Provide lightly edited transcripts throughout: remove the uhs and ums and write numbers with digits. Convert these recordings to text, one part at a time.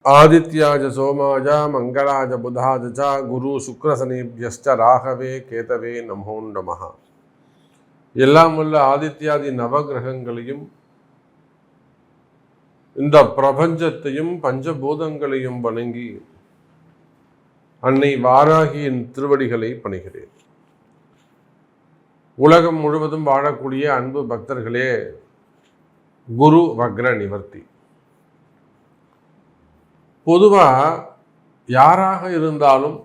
ஆதித்யாஜ சோமாஜ மங்களாஜ புதாஜ ச குரு சுக்ரசனீப்யஸ்ச ராகவே கேதவே நமோ நமஹ. எல்லாம் உள்ள ஆதித்யாதி நவகிரகங்களையும் இந்த பிரபஞ்சத்தையும் பஞ்சபூதங்களையும் வணங்கி அன்னை வாராகியின் திருவடிகளை பணிகிறேன். உலகம் முழுவதும் வாழக்கூடிய அன்பு பக்தர்களே, குரு வக்ர நிவர்த்தி. பொதுவாக யாராக இருந்தாலும்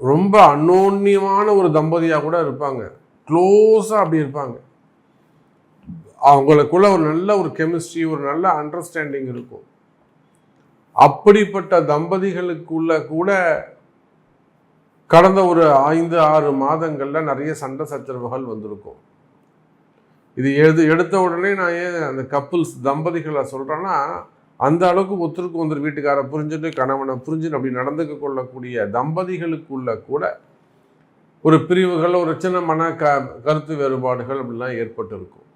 ரொம்ப அந்யோன்யமான ஒரு தம்பதியாக கூட இருப்பாங்க, க்ளோஸாக அப்படி இருப்பாங்க. அவங்களுக்குள்ள ஒரு நல்ல ஒரு கெமிஸ்ட்ரி, ஒரு நல்ல அண்டர்ஸ்டாண்டிங் இருக்கும். அப்படிப்பட்ட தம்பதிகளுக்குள்ள கூட கடந்த ஒரு 5-6 மாதங்களில் நிறைய சண்டை சச்சரவுகள் வந்திருக்கும். இது எடுத்த உடனே நான் ஏன் அந்த கப்புள்ஸ் தம்பதிகளை சொல்கிறேன்னா, அந்த அளவுக்கு ஒருத்தருக்கு ஒருத்தர் வீட்டுக்காரை புரிஞ்சுட்டு கணவனை புரிஞ்சுட்டு அப்படி நடந்துக்க கொள்ளக்கூடிய தம்பதிகளுக்குள்ள கூட ஒரு பிரிவுகள், ஒரு சின்ன கருத்து வேறுபாடுகள் அப்படிலாம் ஏற்பட்டு இருக்கும்.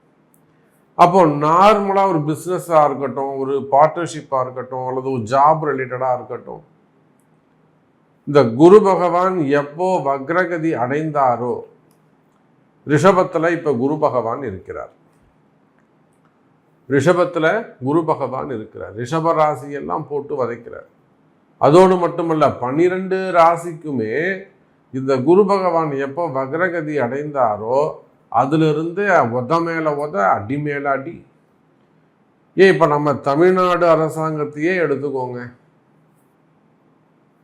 அப்போ நார்மலாக ஒரு பிஸ்னஸாக இருக்கட்டும், ஒரு பார்ட்னர்ஷிப்பாக இருக்கட்டும், அல்லது ஒரு ஜாப் ரிலேட்டடாக இருக்கட்டும், இந்த குரு பகவான் எப்போ வக்ரகதி அடைந்தாரோ, ரிஷபத்தில் இப்போ குரு பகவான் இருக்கிறார். ரிஷபத்தில் குரு பகவான் இருக்கிறார். ரிஷப ராசியெல்லாம் போட்டு வதைக்கிறார். அதோடு மட்டுமல்ல, 12 ராசிக்குமே இந்த குரு பகவான் எப்போ வக்ரகதி அடைந்தாரோ அதிலிருந்து உத மேல உத, அடி மேல அடி. இப்போ நம்ம தமிழ்நாடு அரசாங்கத்தையே எடுத்துக்கோங்க,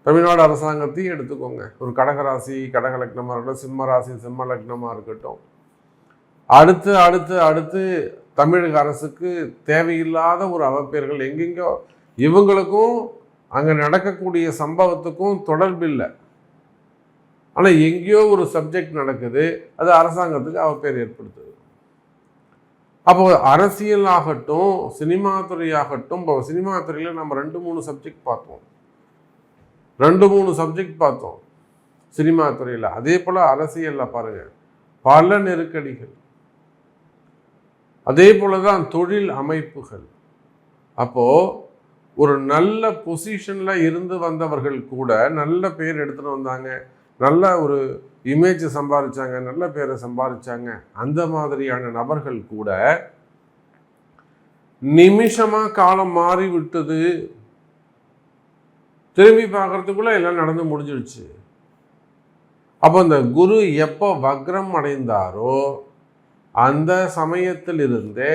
தமிழ்நாடு அரசாங்கத்தையே எடுத்துக்கோங்க. ஒரு கடகராசி கடக லக்னமாக இருக்கட்டும், சிம்ம ராசி சிம்ம லக்னமாக இருக்கட்டும், அடுத்து அடுத்து அடுத்து தமிழக அரசுக்கு தேவையில்லாத ஒரு அவப்பெயர்கள் எங்கெங்கோ. இவங்களுக்கும் அங்கே நடக்கக்கூடிய சம்பவத்துக்கும் தொடர்பில்லை, ஆனால் எங்கேயோ ஒரு சப்ஜெக்ட் நடக்குது, அது அரசாங்கத்துக்கு அவப்பெயர் ஏற்படுத்துது. அப்போ அரசியல் ஆகட்டும், சினிமா துறையாகட்டும், இப்போ சினிமா துறையில் நம்ம 2-3 சப்ஜெக்ட் பார்த்தோம், 2-3 சப்ஜெக்ட் பார்த்தோம் சினிமா துறையில். அதே போல் அரசியலில் பாருங்கள், பல நெருக்கடிகள். அதே போல தான் தொழில் அமைப்புகள். அப்போது ஒரு நல்ல பொசிஷனில் இருந்து வந்தவர்கள் கூட நல்ல பேர் எடுத்துகிட்டு வந்தாங்க, நல்ல ஒரு இமேஜ் சம்பாதிச்சாங்க, நல்ல பேரை சம்பாதிச்சாங்க. அந்த மாதிரியான நபர்கள் கூட நிமிஷமாக காலம் மாறி விட்டது, திரும்பி பார்க்கறதுக்குள்ள எல்லாம் நடந்து முடிஞ்சிடுச்சு. அப்போ இந்த குரு எப்போ வக்ரம் அடைந்தாரோ அந்த சமயத்திலிருந்தே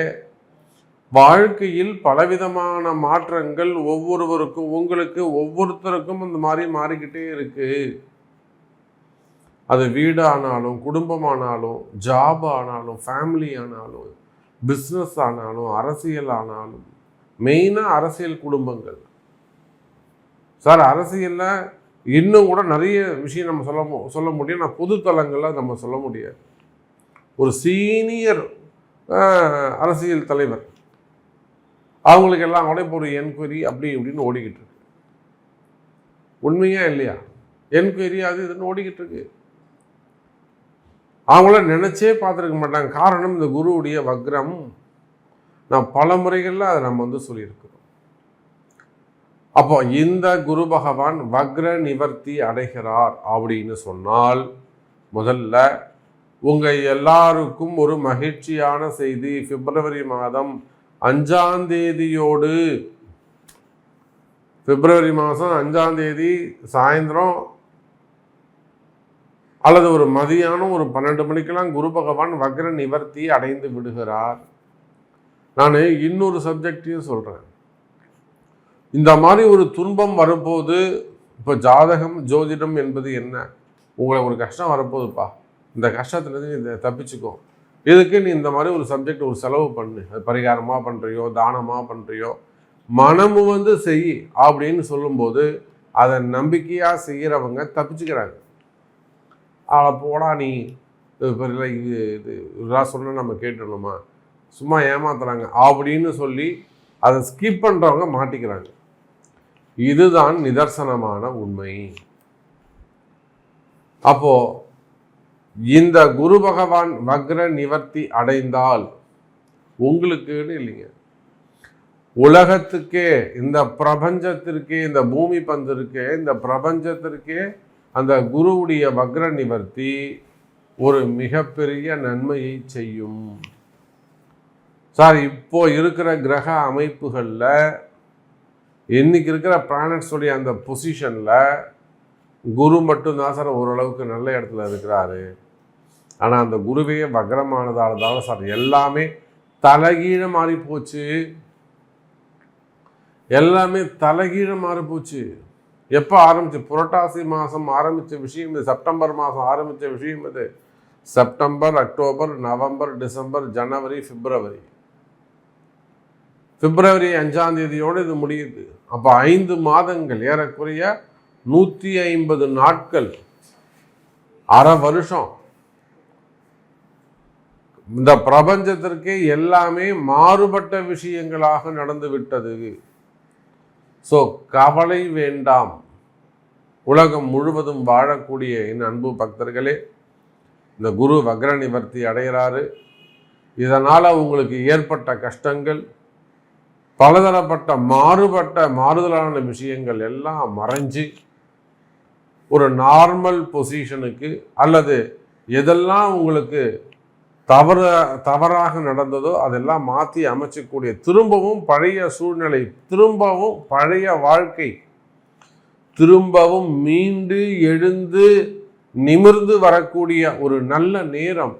வாழ்க்கையில் பலவிதமான மாற்றங்கள் ஒவ்வொருவருக்கும், உங்களுக்கு ஒவ்வொருத்தருக்கும் இந்த மாதிரி மாறிக்கிட்டே இருக்கு. அது வீடு ஆனாலும், குடும்பமானாலும், ஜாப் ஆனாலும், ஃபேமிலி ஆனாலும், பிஸ்னஸ் ஆனாலும், அரசியல் ஆனாலும், மெயினாக அரசியல் குடும்பங்கள். சார், அரசியலில் இன்னும் கூட நிறைய விஷயம் நம்ம சொல்ல முடியும், நான் பொதுத்தலங்களில் நம்ம சொல்ல முடியாது. ஒரு சீனியர் அரசியல் தலைவர், அவங்களுக்கு எல்லாம் கூட இப்போ ஒரு என்கொயரி அப்படி இப்படின்னு ஓடிக்கிட்டு இருக்கு. உண்மையா இல்லையா? என்கொயரி அது இதுன்னு ஓடிக்கிட்டு இருக்கு. அவங்கள நினைச்சே பார்த்துருக்க மாட்டாங்க. காரணம் இந்த குருவுடைய வக்ரம். நான் பல முறைகளில் அதை நம்ம சொல்லியிருக்கிறோம். அப்போ இந்த குரு பகவான் வக்ர நிவர்த்தி அடைகிறார் அப்படின்னு சொன்னால், முதல்ல உங்கள் எல்லாருக்கும் ஒரு மகிழ்ச்சியான செய்தி. பிப்ரவரி மாதம் 5ஆம் தேதியோடு, பிப்ரவரி மாதம் 5ஆம் தேதி சாயந்தரம் அல்லது ஒரு மதியானம் ஒரு 12 மணிக்கெல்லாம் குரு பகவான் வக்ர நிவர்த்தி அடைந்து விடுகிறார். நான் இன்னொரு சப்ஜெக்டையும் சொல்கிறேன். இந்த மாதிரி ஒரு துன்பம் வரும்போது, இப்போ ஜாதகம் ஜோதிடம் என்பது என்ன? உங்களை ஒரு கஷ்டம் வரப்போகுதுப்பா, இந்த கஷ்டத்துலேருந்து இதை தப்பிச்சுக்கோ, இதுக்கு நீ இந்த மாதிரி ஒரு சப்ஜெக்ட் ஒரு செலவு பண்ணு, அது பரிகாரமாக பண்ணுறியோ தானமாக பண்ணுறியோ மனமு செய் அப்படின்னு சொல்லும்போது அதை நம்பிக்கையாக செய்கிறவங்க தப்பிச்சுக்கிறாங்க. அவளை போடா நீ இதெல்லாம் சொன்ன நம்ம கேட்டுடணுமா, சும்மா ஏமாத்துறாங்க அப்படின்னு சொல்லி அதை ஸ்கிப் பண்ணுறவங்க மாட்டிக்கிறாங்க. இதுதான் நிதர்சனமான உண்மை. அப்போது இந்த குரு பகவான் வக்ர நிவர்த்தி அடைந்தால் உங்களுக்குன்னு இல்லைங்க, உலகத்துக்கே, இந்த பிரபஞ்சத்திற்கே, இந்த பூமி பந்திற்கே, இந்த பிரபஞ்சத்திற்கே அந்த குருவுடைய வக்ர நிவர்த்தி ஒரு மிகப்பெரிய நன்மையை செய்யும். சார், இப்போ இருக்கிற கிரக அமைப்புகளில், இன்னைக்கு இருக்கிற பிளானட்ஸுடைய அந்த பொசிஷனில் குரு மட்டும்தான் சார் ஓரளவுக்கு நல்ல இடத்துல இருக்கிறாரு. ஆனால் அந்த குருவே வக்ரமானதால் தான் சார் எல்லாமே தலைகீழ மாறி போச்சு. எல்லாமே தலைகீழ மாறி போச்சு. எப்போ ஆரம்பிச்சு? புரட்டாசி மாதம் ஆரம்பித்த விஷயம் இது. செப்டம்பர் மாதம் ஆரம்பித்த விஷயம் இது. செப்டம்பர், அக்டோபர், நவம்பர், டிசம்பர், ஜனவரி, பிப்ரவரி 5ஆம் தேதியோடு இது முடியுது. அப்போ 5 மாதங்கள், ஏறக்குறைய 150 நாட்கள், அரை வருஷம். இந்த பிரபஞ்சத்திற்கே எல்லாமே மாறுபட்ட விஷயங்களாக நடந்து விட்டது. ஸோ கவலை வேண்டாம். உலகம் முழுவதும் வாழக்கூடிய என் அன்பு பக்தர்களே, இந்த குரு வக்ர நிவர்த்தி அடைகிறாரு. இதனால் உங்களுக்கு ஏற்பட்ட கஷ்டங்கள், பலதரப்பட்ட மாறுதலான விஷயங்கள் எல்லாம் மறைஞ்சு ஒரு நார்மல் பொசிஷனுக்கு, அல்லது எதெல்லாம் உங்களுக்கு தவறாக நடந்ததோ அதெல்லாம் மாற்றி அமைச்சக்கூடிய, திரும்பவும் பழைய சூழ்நிலை, திரும்பவும் பழைய வாழ்க்கை, திரும்பவும் மீண்டு எழுந்து நிமிர்ந்து வரக்கூடிய ஒரு நல்ல நேரம்.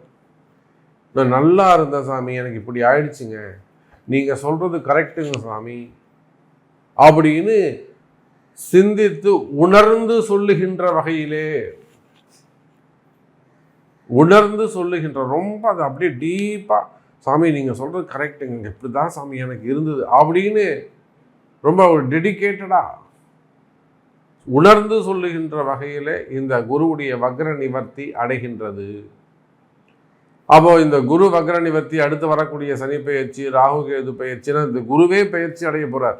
நான் நல்லா இருந்த சாமி, எனக்கு இப்படி ஆயிடுச்சுங்க, நீங்கள் சொல்கிறது கரெக்டுங்க சாமி அப்படின்னு சிந்தித்து உணர்ந்து சொல்லுகின்ற வகையிலே, உணர்ந்து சொல்லுகின்ற, ரொம்ப அது அப்படியே டீப்பாக, சாமி நீங்கள் சொல்கிறது கரெக்டுங்க, இப்படி தான் சாமி எனக்கு இருந்தது அப்படின்னு ரொம்ப ஒரு டெடிக்கேட்டடாக உணர்ந்து சொல்லுகின்ற வகையில் இந்த குருவுடைய வக்ர நிவர்த்தி அடைகின்றது. அப்போ இந்த குரு வக்ர நிவர்த்தி அடுத்து வரக்கூடிய சனி பயிற்சி, ராகு கேது பயிற்சினா, இந்த குருவே பயிற்சி அடைய போகிறார்.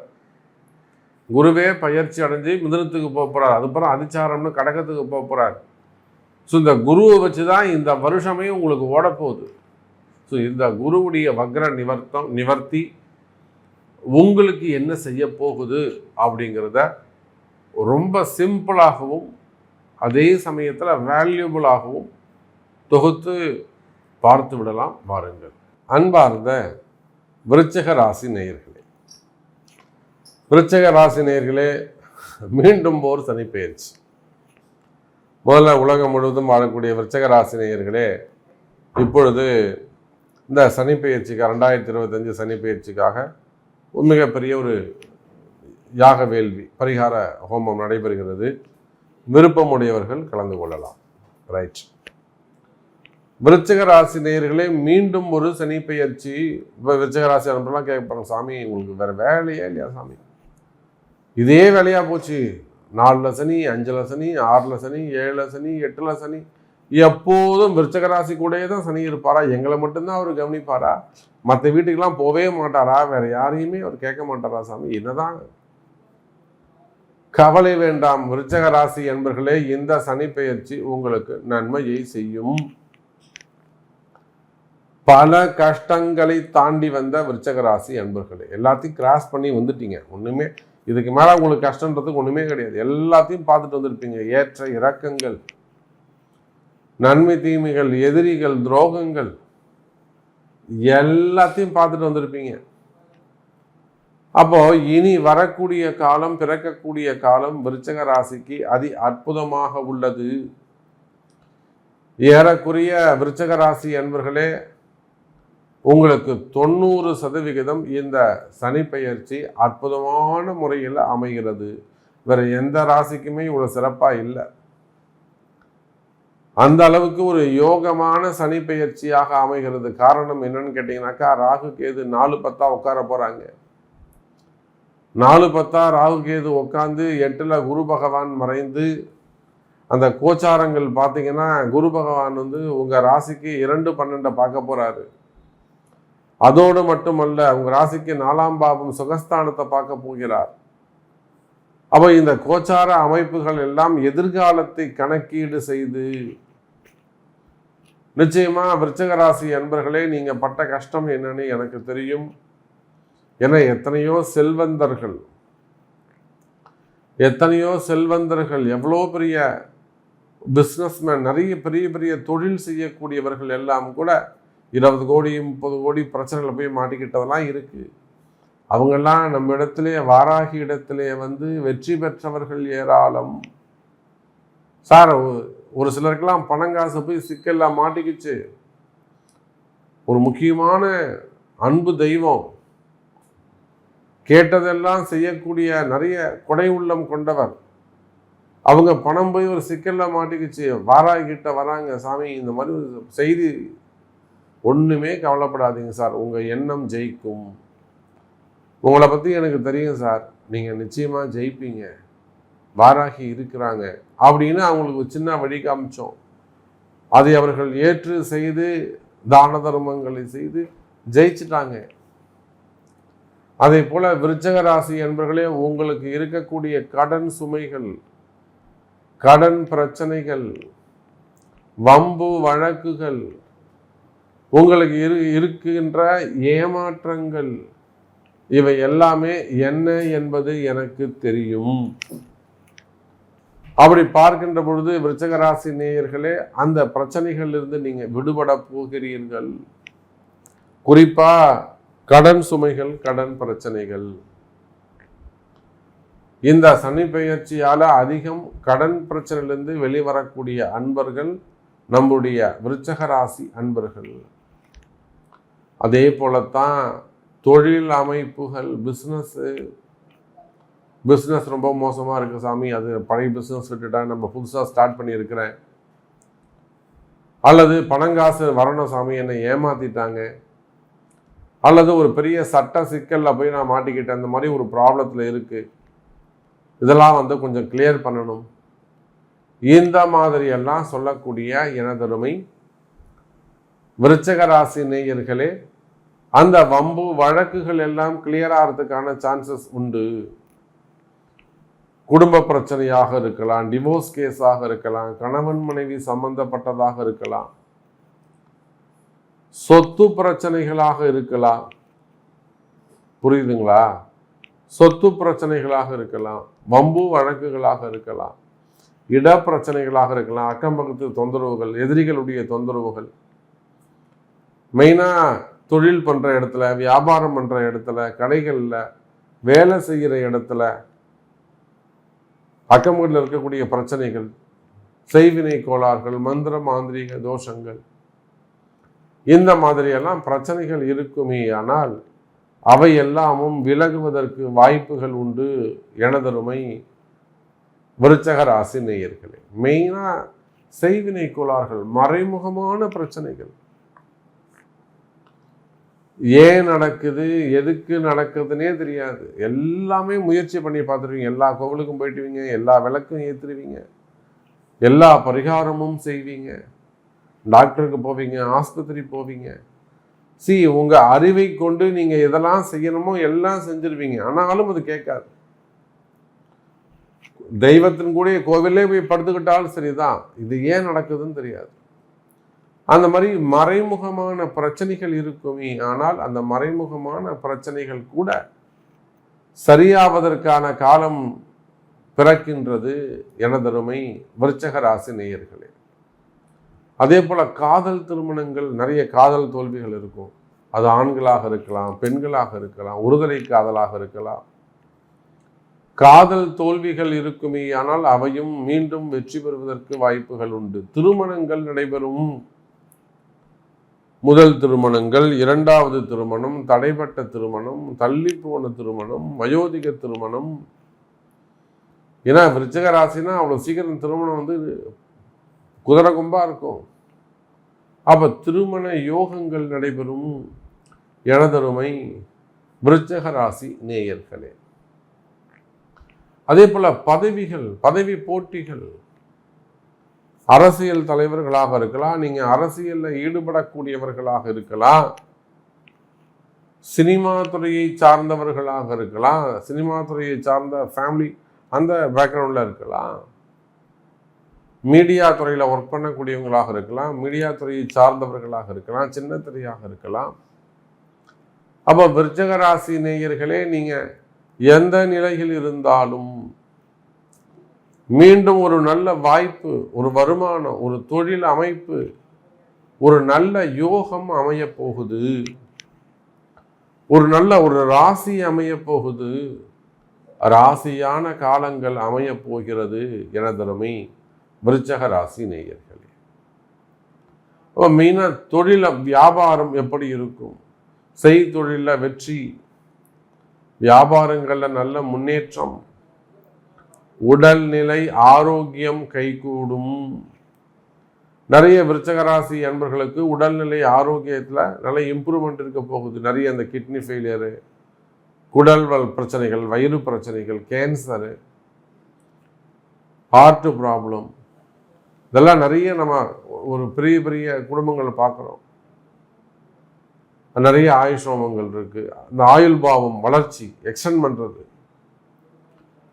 குருவே பயிற்சி அடைஞ்சு மிதுனத்துக்கு போக போகிறார். அதுக்கப்புறம் அதிச்சாரம்னு கடகத்துக்கு போக போகிறார். ஸோ இந்த குருவை வச்சு தான் இந்த வருஷமே உங்களுக்கு ஓடப்போகுது. ஸோ இந்த குருவுடைய வக்ர நிவர்த்தி உங்களுக்கு என்ன செய்ய போகுது அப்படிங்கிறத ரொம்ப சிம்பிளாகவும் அதே சமயத்தில் வேல்யூபிளாகவும் தொகுத்து பார்த்து விடலாம். வாருங்கள். அன்பார்ந்த விருச்சிக ராசி நேயர்களே, விருச்சிக ராசி நேயர்களே, மீண்டும் ஓர் சனி பெயர்ச்சி. முதல்ல உலகம் முழுவதும் வாழக்கூடிய விருச்சிக ராசி நேயர்களே, இப்பொழுது இந்த சனி பெயர்ச்சிக்கு 2025 சனி பெயர்ச்சிக்காக மிகப்பெரிய ஒரு யாக வேள்வி பரிகார ஹோமம் நடைபெறுகிறது. விருப்பமுடையவர்கள் கலந்து கொள்ளலாம். ரைட். விருச்சிக ராசி நேயர்களே, மீண்டும் ஒரு சனி பெயர்ச்சி. இப்போ விருச்சிக ராசி அனுப்பலாம் கேட்பாங்க, சாமி உங்களுக்கு வேற வேலையே இல்லையா சாமி? இதே வேலையாக போச்சு. 4ல் சனி, 5ல் சனி, 6ல் சனி, 7ல் சனி, 8ல் சனி, எப்போதும் விருச்சிக ராசி கூடயே தான் சனி இருப்பாரா? எங்களை மட்டும்தான் அவர் கவனிப்பாரா? மற்ற வீட்டுக்கெல்லாம் போவே மாட்டாரா? வேற யாரையுமே அவர் கேட்க மாட்டாரா சாமி? என்னதான்? கவலை வேண்டாம் விருச்சிக ராசி என்பர்களே, இந்த சனி பெயர்ச்சி உங்களுக்கு நன்மையை செய்யும். பல கஷ்டங்களை தாண்டி வந்த விருச்சிக ராசி அன்பர்களே, எல்லாத்தையும் கிராஸ் பண்ணி வந்துட்டீங்க. ஒண்ணுமே இதுக்கு மேல உங்களுக்கு கஷ்டன்றதுக்கு ஒண்ணுமே கிடையாது. எல்லாத்தையும் பார்த்துட்டு வந்திருப்பீங்க. ஏற்ற இறக்கங்கள், நன்மை தீமைகள், எதிரிகள், துரோகங்கள் எல்லாத்தையும் பார்த்துட்டு வந்திருப்பீங்க. அப்போ இனி வரக்கூடிய காலம், பிறக்கக்கூடிய காலம் விருச்சிக ராசிக்கு அதி அற்புதமாக உள்ளது. ஏறக்குறைய விருச்சிக ராசி அன்பர்களே, உங்களுக்கு 90% இந்த சனி பெயர்ச்சி அற்புதமான முறையில் அமைகிறது. வேற எந்த ராசிக்குமே இவ்வளவு சிறப்பா இல்லை. அந்த அளவுக்கு ஒரு யோகமான சனி பெயர்ச்சியாக அமைகிறது. காரணம் என்னன்னு கேட்டீங்கன்னாக்கா, ராகு கேது 4-10 உட்கார போறாங்க. 4-10 ராகு கேது உட்காந்து 8ல் குரு பகவான் மறைந்து, அந்த கோச்சாரங்கள் பார்த்தீங்கன்னா குரு பகவான் உங்க ராசிக்கு 2-12 பார்க்க போறாரு. அதோடு மட்டுமல்ல, உங்க ராசிக்கு 4ஆம் பாவம் சுகஸ்தானத்தை பார்க்க போகிறார். அப்போ இந்த கோச்சார அமைப்புகள் எல்லாம் எதிர்காலத்தை கணக்கீடு செய்து, நிச்சயமா விருச்சிக ராசி அன்பர்களே, நீங்க பட்ட கஷ்டம் என்னன்னு எனக்கு தெரியும். ஏன்னா எத்தனையோ செல்வந்தர்கள் எவ்வளோ பெரிய பிஸ்னஸ்மேன், நிறைய பெரிய பெரிய தொழில் செய்யக்கூடியவர்கள் எல்லாம் கூட 20 கோடி 30 கோடி பிரச்சனைகளை போய் மாட்டிக்கிட்டதெல்லாம் இருக்கு. அவங்கெல்லாம் நம்ம இடத்திலே வாராகி இடத்திலே வெற்றி பெற்றவர்கள் ஏராளம். சார், ஒரு சிலருக்கெல்லாம் பணங்காசு போய் சிக்கல்லாம் மாட்டிக்கிச்சு. ஒரு முக்கியமான அன்பு தெய்வம், கேட்டதெல்லாம் செய்யக்கூடிய நிறைய கொடை உள்ளம் கொண்டவர், அவங்க பணம் போய் ஒரு சிக்கல்ல மாட்டிக்கிச்சு. வாராகி கிட்ட வராங்க, சாமி இந்த மாதிரி ஒரு செய்தி. ஒண்ணுமே கவலைப்படாதீங்க சார், உங்க எண்ணம் ஜெயிக்கும். உங்களை பத்தி எனக்கு தெரியும் சார், நீங்க நிச்சயமா ஜெயிப்பீங்க, வாராகி இருக்கிறாங்க அப்படின்னு அவங்களுக்கு ஒரு சின்ன வழி காமிச்சோம். அதை அவர்கள் ஏற்று செய்து தான தர்மங்களை செய்து ஜெயிச்சிட்டாங்க. அதே போல விருச்சிக ராசி என்பர்களே, உங்களுக்கு இருக்கக்கூடிய கடன் சுமைகள், கடன் பிரச்சனைகள், வம்பு வழக்குகள், உங்களுக்கு இருக்கின்ற ஏமாற்றங்கள், இவை எல்லாமே என்ன என்பது எனக்கு தெரியும். அப்படி பார்க்கின்ற பொழுது விருச்சிக ராசி நேயர்களே, அந்த பிரச்சனைகளிலிருந்து நீங்க விடுபட போகிறீர்கள். குறிப்பா கடன் சுமைகள், கடன் பிரச்சனைகள். இந்த சனி பெயர்ச்சியால அதிகம் கடன் பிரச்சனையிலிருந்து வெளிவரக்கூடிய அன்பர்கள் நம்முடைய விருச்சிக ராசி அன்பர்கள். அதே போலத்தான் தொழில் அமைப்புகள், பிஸ்னஸ் ரொம்ப மோசமாக இருக்குது சாமி, அது பழைய பிஸ்னஸ் விட்டுட்டா நம்ம புதுசாக ஸ்டார்ட் பண்ணியிருக்கிறேன், அல்லது பணங்காசு வரணும் சாமி என்னை ஏமாத்திட்டாங்க, அல்லது ஒரு பெரிய சட்ட சிக்கலில் போய் நான் மாட்டிக்கிட்டேன், அந்த மாதிரி ஒரு ப்ராப்ளத்தில் இருக்குது, இதெல்லாம் கொஞ்சம் கிளியர் பண்ணணும். இந்த மாதிரியெல்லாம் சொல்லக்கூடிய எனதருமை விருச்சிக ராசி நேயர்களே, அந்த வம்பு வழக்குகள் எல்லாம் கிளியர் ஆகிறதுக்கான சான்சஸ் உண்டு. குடும்ப பிரச்சனையாக இருக்கலாம், டிவோர்ஸ் கேஸாக இருக்கலாம், கணவன் மனைவி சம்பந்தப்பட்டதாக இருக்கலாம், சொத்து பிரச்சனைகளாக இருக்கலாம். புரியுதுங்களா? சொத்து பிரச்சனைகளாக இருக்கலாம், வம்பு வழக்குகளாக இருக்கலாம், இட பிரச்சனைகளாக இருக்கலாம், அக்கம் பக்கத்து தொந்தரவுகள், எதிரிகளுடைய தொந்தரவுகள். மெயினாக தொழில் பண்ணுற இடத்துல, வியாபாரம் பண்ணுற இடத்துல, கடைகளில் வேலை செய்கிற இடத்துல அக்கம்பக்கத்தில் இருக்கக்கூடிய பிரச்சனைகள், செய்வினை கோளாறுகள், மந்திர மாந்திரீக தோஷங்கள், இந்த மாதிரியெல்லாம் பிரச்சனைகள் இருக்குமே. ஆனால் அவை எல்லாமும் விலகுவதற்கு வாய்ப்புகள் உண்டு எனதருமை விருச்சிக ராசி நேயர்களே. மெயினாக செய்வினை கோளாறுகள், மறைமுகமான பிரச்சனைகள், ஏன் நடக்குது, எதுக்கு நடக்குதுன்னே தெரியாது. எல்லாமே முயற்சி பண்ணி பார்த்துருவீங்க, எல்லா கோவிலுக்கும் போயிட்டுவீங்க, எல்லா விளக்கும் ஏற்றுருவீங்க, எல்லா பரிகாரமும் செய்வீங்க, டாக்டருக்கு போவீங்க, ஆஸ்பத்திரி போவீங்க. உங்க அறிவை கொண்டு நீங்க எதெல்லாம் செய்யணுமோ எல்லாம் செஞ்சிருவீங்க. ஆனாலும் அது கேட்காது. தெய்வத்தின் கூட கோவிலே போய் படுத்துக்கிட்டாலும் சரிதான், இது ஏன் நடக்குதுன்னு தெரியாது. அந்த மாதிரி மறைமுகமான பிரச்சனைகள் இருக்குமே. ஆனால் அந்த மறைமுகமான பிரச்சனைகள் கூட சரியாவதற்கான காலம் பிறக்கின்றது எனதருமை விருச்சிக ராசி நேயர்களே. அதே போல காதல் திருமணங்கள், நிறைய காதல் தோல்விகள் இருக்கும். அது ஆண்களாக இருக்கலாம், பெண்களாக இருக்கலாம், ஒருதலை காதலாக இருக்கலாம். காதல் தோல்விகள் இருக்குமே. ஆனால் அவையும் மீண்டும் வெற்றி பெறுவதற்கு வாய்ப்புகள் உண்டு. திருமணங்கள் நடைபெறும். முதல் திருமணங்கள், இரண்டாவது திருமணம், தடைப்பட்ட திருமணம், தள்ளி போன திருமணம், வயோதிக திருமணம். ஏன்னா விருச்சிக ராசினா அவ்வளோ சீக்கிரம் திருமணம் குதிரை கொம்பா இருக்கும். அப்ப திருமண யோகங்கள் நடைபெறும் எனதருமை விருச்சிக ராசி நேயர்களே. அதே போல பதவிகள், பதவி போட்டிகள், அரசியல் தலைவர்களாக இருக்கலாம், நீங்க அரசியலில் ஈடுபடக்கூடியவர்களாக இருக்கலாம், சினிமா துறையை சார்ந்தவர்களாக இருக்கலாம், சினிமா துறையை சார்ந்த ஃபேமிலி அந்த பேக்ரவுண்டில் இருக்கலாம், மீடியா துறையில் ஒர்க் பண்ணக்கூடியவங்களாக இருக்கலாம், மீடியா துறையை சார்ந்தவர்களாக இருக்கலாம், சின்ன துறையாக இருக்கலாம். அப்போ விருச்சிக ராசி நேயர்களே, நீங்க எந்த நிலையில் இருந்தாலும் மீண்டும் ஒரு நல்ல வாய்ப்பு, ஒரு வருமானம், ஒரு தொழில் அமைப்பு, ஒரு நல்ல யோகம் அமைய போகுது. ஒரு நல்ல ஒரு ராசி அமைய போகுது. ராசியான காலங்கள் அமைய போகிறது எனதருமை விருச்சிக ராசி நேயர்களே. மெயினா தொழில வியாபாரம் எப்படி இருக்கும்? செய்தொழில வெற்றி, வியாபாரங்கள்ல நல்ல முன்னேற்றம், உடல்நிலை ஆரோக்கியம் கைகூடும். நிறைய விருச்சிக ராசி அன்பர்களுக்கு உடல்நிலை ஆரோக்கியத்துல நல்ல இம்ப்ரூவ்மெண்ட் இருக்க போகுது. நிறைய அந்த கிட்னி ஃபெயிலியரு, குடல்வல் பிரச்சனைகள், வயிறு பிரச்சனைகள், கேன்சரு, ஹார்ட் ப்ராப்ளம், இதெல்லாம் நிறைய நம்ம ஒரு பெரிய பெரிய குடும்பங்களை பார்க்குறோம். நிறைய ஆயுஷ்ரோமங்கள் இருக்கு. அந்த ஆயுள் பாவம் வளர்ச்சி எக்ஸ்டெண்ட் பண்றது.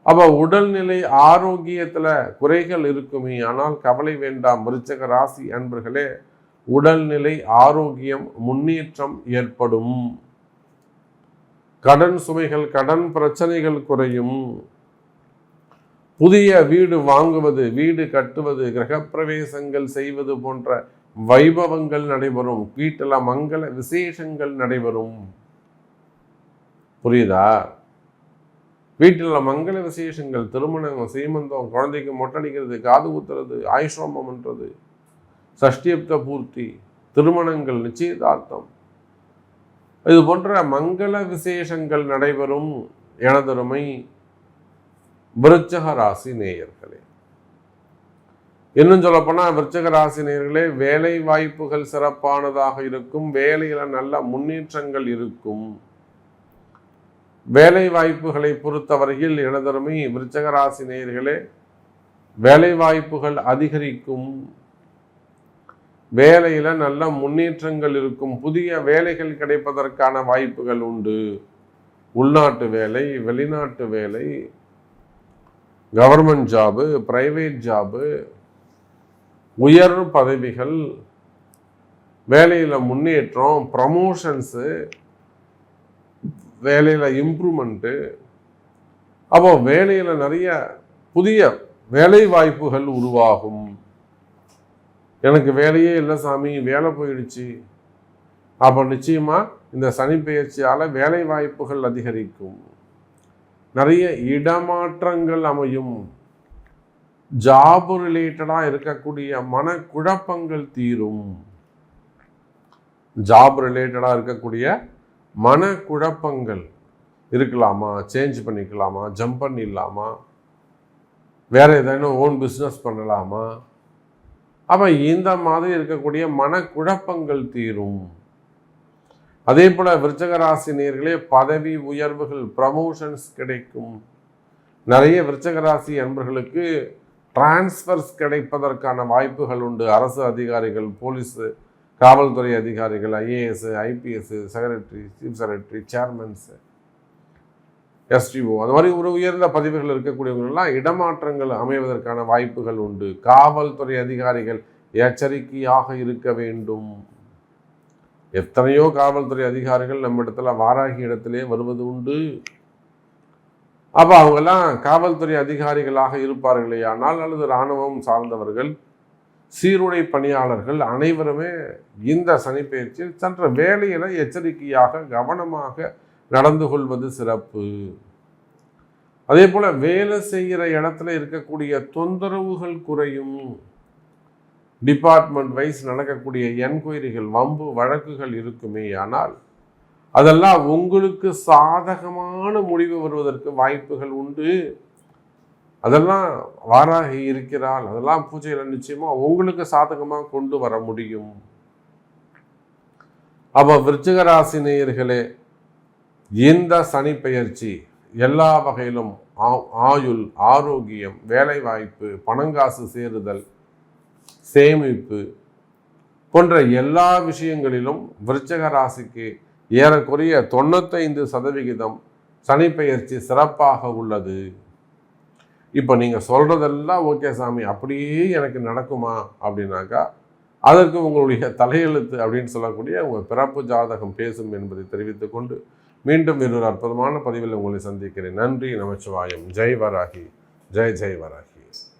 அப்போ உடல்நிலை ஆரோக்கியத்துல குறைகள் இருக்குமே, ஆனால் கவலை வேண்டாம் விருச்சிக ராசி அன்பர்களே. உடல்நிலை ஆரோக்கியம் முன்னேற்றம் ஏற்படும். கடன் சுமைகள், கடன் பிரச்சனைகள் குறையும். புதிய வீடு வாங்குவது, வீடு கட்டுவது, கிரகப்பிரவேசங்கள் செய்வது போன்ற வைபவங்கள் நடைபெறும். வீட்டில் மங்கள விசேஷங்கள் நடைபெறும். புரியுதா? வீட்டில் மங்கள விசேஷங்கள், திருமணம், சீமந்தம், குழந்தைக்கு மொட்டடிக்கிறது, காது குத்துறது, ஆயுஷ்ரோமம் பண்றது, சஷ்டியப்த பூர்த்தி, திருமணங்கள், நிச்சயதார்த்தம், இது போன்ற மங்கள விசேஷங்கள் நடைபெறும் எனதருமை விருச்சிக ராசி நேயர்களே. இன்னும் சொல்லப்போனா விருச்சிக ராசி நேயர்களே, வேலை வாய்ப்புகள் சிறப்பானதாக இருக்கும். வேலையில நல்ல முன்னேற்றங்கள் இருக்கும். வேலை வாய்ப்புகளை பொறுத்தவரையில் எனதருமை விருச்சிக ராசி நேயர்களே, வேலை வாய்ப்புகள் அதிகரிக்கும். வேலையில நல்ல முன்னேற்றங்கள் இருக்கும். புதிய வேலைகள் கிடைப்பதற்கான வாய்ப்புகள் உண்டு. உள்நாட்டு வேலை, வெளிநாட்டு வேலை, கவர்மெண்ட் ஜாபு, பிரைவேட் ஜாபு, உயர் பதவிகள், வேலையில முன்னேற்றம், ப்ரமோஷன்ஸு, வேலையில இம்ப்ரூவ்மெண்ட்டு. அப்போ வேலையில நிறைய புதிய வேலை வாய்ப்புகள் உருவாகும். எனக்கு வேலையே இல்லை சாமி, வேலை போயிடுச்சு, அப்போ நிச்சயமா இந்த சனி பெயர்ச்சியால வேலை வாய்ப்புகள் அதிகரிக்கும். நிறைய இடமாற்றங்கள் அமையும். ஜாப் ரிலேட்டடா இருக்கக்கூடிய மனக்குழப்பங்கள் தீரும். ஜாப் ரிலேட்டடா இருக்கக்கூடிய மனக்குழப்பங்கள் இருக்கலாமா, சேஞ்ச் பண்ணிக்கலாமா, ஜம்ப் பண்ணிடலாமா, வேற ஏதாவது ஓன் பிஸ்னஸ் பண்ணலாமா, அப்ப இந்த மாதிரி இருக்கக்கூடிய மனக்குழப்பங்கள் தீரும். அதே போல விருச்சிக ராசி நேயர்களே, பதவி உயர்வுகள், ப்ரமோஷன்ஸ் கிடைக்கும். நிறைய விருச்சிக ராசி அன்பர்களுக்கு டிரான்ஸ்ஃபர்ஸ் கிடைப்பதற்கான வாய்ப்புகள் உண்டு. அரசு அதிகாரிகள், போலீஸ், காவல்துறை அதிகாரிகள், IAS, IPS, secretary, chief secretary, chairmen, STO, அந்த மாதிரி ஒரு உயர்ந்த பதவிகள் இருக்கக்கூடியவங்கெல்லாம் இடமாற்றங்கள் அமைவதற்கான வாய்ப்புகள் உண்டு. காவல்துறை அதிகாரிகள் எச்சரிக்கையாக இருக்க வேண்டும். எத்தனையோ காவல்துறை அதிகாரிகள் நம்ம இடத்துல வாராகி இடத்திலே வருவது உண்டு. அப்ப அவங்கெல்லாம் காவல்துறை அதிகாரிகளாக இருப்பார்களே ஆனால், அல்லது இராணுவம் சார்ந்தவர்கள், சீருடை பணியாளர்கள் அனைவருமே இந்த சனிப்பெயர்ச்சியில் சற்று வேலையில எச்சரிக்கையாக கவனமாக நடந்து கொள்வது சிறப்பு. அதே போல வேலை செய்கிற இடத்துல இருக்கக்கூடிய தொந்தரவுகள் குறையும். டிபார்ட்மெண்ட் வைஸ் நடக்கக்கூடிய என்கொயரிகள், வம்பு வழக்குகள் இருக்குமே, ஆனால் அதெல்லாம் உங்களுக்கு சாதகமான முடிவு வருவதற்கு வாய்ப்புகள் உண்டு. அதெல்லாம் வாராகி இருக்கிறாள், அதெல்லாம் பூஜையில நிச்சயமா உங்களுக்கு சாதகமா கொண்டு வர முடியும். அப்ப விருச்சிக ராசி நேயர்களே, இந்த சனி பெயர்ச்சி எல்லா வகையிலும் ஆயுள், ஆரோக்கியம், வேலை வாய்ப்பு, பணங்காசு சேருதல், சேமிப்பு போன்ற எல்லா விஷயங்களிலும் விருச்சிக ராசிக்கு ஏறக்குறைய 95% சனி பெயர்ச்சி சிறப்பாக உள்ளது. இப்போ நீங்க சொல்றதெல்லாம் ஓகே சாமி, அப்படியே எனக்கு நடக்குமா அப்படின்னாக்கா அதற்கு உங்களுடைய தலையெழுத்து அப்படின்னு சொல்லக்கூடிய உங்கள் பிறப்பு ஜாதகம் பேசும் என்பதை தெரிவித்துக் கொண்டு மீண்டும் ஒரு அற்புதமான பதிவில் உங்களை சந்திக்கிறேன். நன்றி. நமச்சிவாயம். ஜெய் வராகி. ஜெய் ஜெய் வராகி.